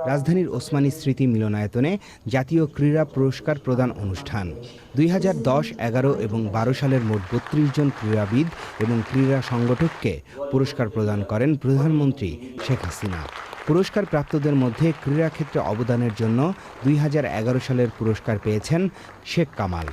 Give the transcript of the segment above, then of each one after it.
রাজধানীর ওসমানী স্মৃতি মিলনায়তনে জাতীয় ক্রীড়া পুরস্কার প্রদান অনুষ্ঠান। 2010, 11 এবং 12 সালের মোট 32 জন ক্রীড়াবিদ এবং ক্রীড়া সংগঠককে পুরস্কার প্রদান করেন প্রধানমন্ত্রী শেখ হাসিনা। পুরস্কার প্রাপ্তদের মধ্যে ক্রীড়াক্ষেত্রে অবদানের জন্য 2011 সালের পুরস্কার পেয়েছেন শেখ কামাল।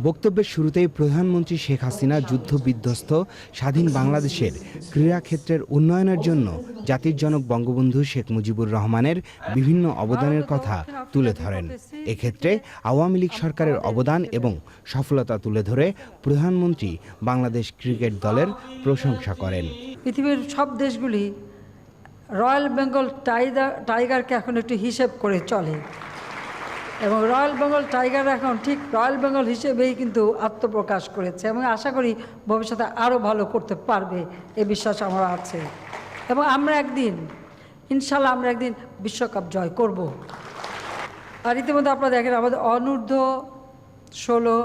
বক্তব্যের শুরুতেই প্রধানমন্ত্রী শেখ হাসিনা যুদ্ধবিধ্বস্ত স্বাধীন বাংলাদেশের ক্রীড়াক্ষেত্রের উন্নয়নের জন্য জাতির জনক বঙ্গবন্ধু শেখ মুজিবুর রহমানের বিভিন্ন অবদানের কথা তুলে ধরেন। এক্ষেত্রে আওয়ামী লীগ সরকারের অবদান এবং সফলতা তুলে ধরে প্রধানমন্ত্রী বাংলাদেশ ক্রিকেট দলের প্রশংসা করেন। পৃথিবীর সব দেশগুলি রয়্যাল বেঙ্গল টাইগারকে এখন একটু হিসেব করে চলে এবং রয়্যাল বেঙ্গল টাইগার এখন ঠিক রয়্যাল বেঙ্গল হিসেবেই কিন্তু আত্মপ্রকাশ করেছে এবং আশা করি ভবিষ্যতে আরও ভালো করতে পারবে এ বিশ্বাস আমার আছে এবং আমরা একদিন ইনশাল্লাহ বিশ্বকাপ জয় করব। আর ইতিমধ্যে আপনারা দেখেন আমাদের অনূর্ধ্ব 16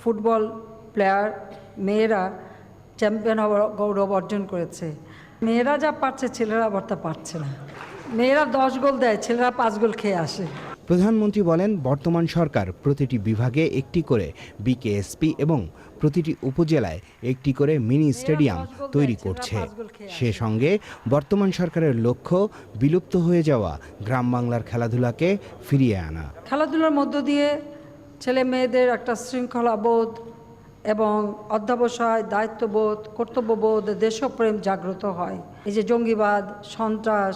ফুটবল প্লেয়ার মেয়েরা চ্যাম্পিয়ন হওয়ার গৌরব অর্জন করেছে। মেয়েরা যা পারছে ছেলেরা আবার তা পারছে না। মেয়েরা 10 গোল দেয়, ছেলেরা 5 গোল খেয়ে আসে। প্রধানমন্ত্রী বলেন, বর্তমান সরকার প্রতিটি বিভাগে একটি করে বিকেএসপি এবং প্রতিটি উপজেলায় একটি করে মিনি স্টেডিয়াম তৈরি করছে। সে সঙ্গে বর্তমান সরকারের লক্ষ্য বিলুপ্ত হয়ে যাওয়া গ্রাম বাংলার খেলাধুলাকে ফিরিয়ে আনা। খেলাধুলার মধ্য দিয়ে ছেলে মেয়েদের একটা শৃঙ্খলাবোধ এবং অধ্যবসায়, দায়িত্ববোধ, কর্তব্যবোধ, দেশপ্রেম জাগ্রত হয়। এই যে জঙ্গিবাদ, সন্ত্রাস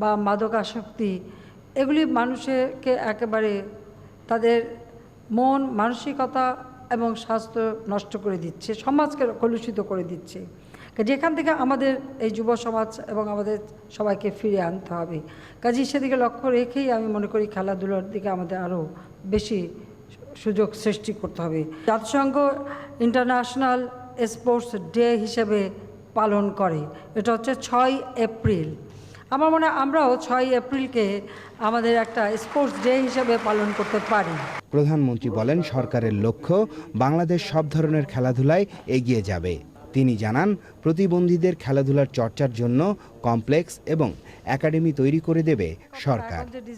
বা মাদকাসক্তি এগুলি মানুষকে একেবারে তাদের মন, মানসিকতা এবং স্বাস্থ্য নষ্ট করে দিচ্ছে, সমাজকে কলুষিত করে দিচ্ছে। যেখান থেকে আমাদের এই যুব সমাজ এবং আমাদের সবাইকে ফিরে আনতে হবে। কাজেই সেদিকে লক্ষ্য রেখেই আমি মনে করি খেলাধুলার দিকে আমাদের আরও বেশি সুযোগ সৃষ্টি করতে হবে। জাতিসংঘ ইন্টারন্যাশনাল স্পোর্টস ডে হিসেবে পালন করে, এটা হচ্ছে 6 এপ্রিল। আমার মনে হয় আমরাও 6 এপ্রিলকে আমাদের একটা স্পোর্টস ডে হিসেবে পালন করতে পারি। প্রধানমন্ত্রী বলেন, সরকারের লক্ষ্য বাংলাদেশ সব ধরনের খেলাধুলায় এগিয়ে যাবে। তিনি জানান, প্রতিবন্ধীদের খেলাধুলার চর্চার জন্য কমপ্লেক্স এবং একাডেমি তৈরি করে দেবে সরকার।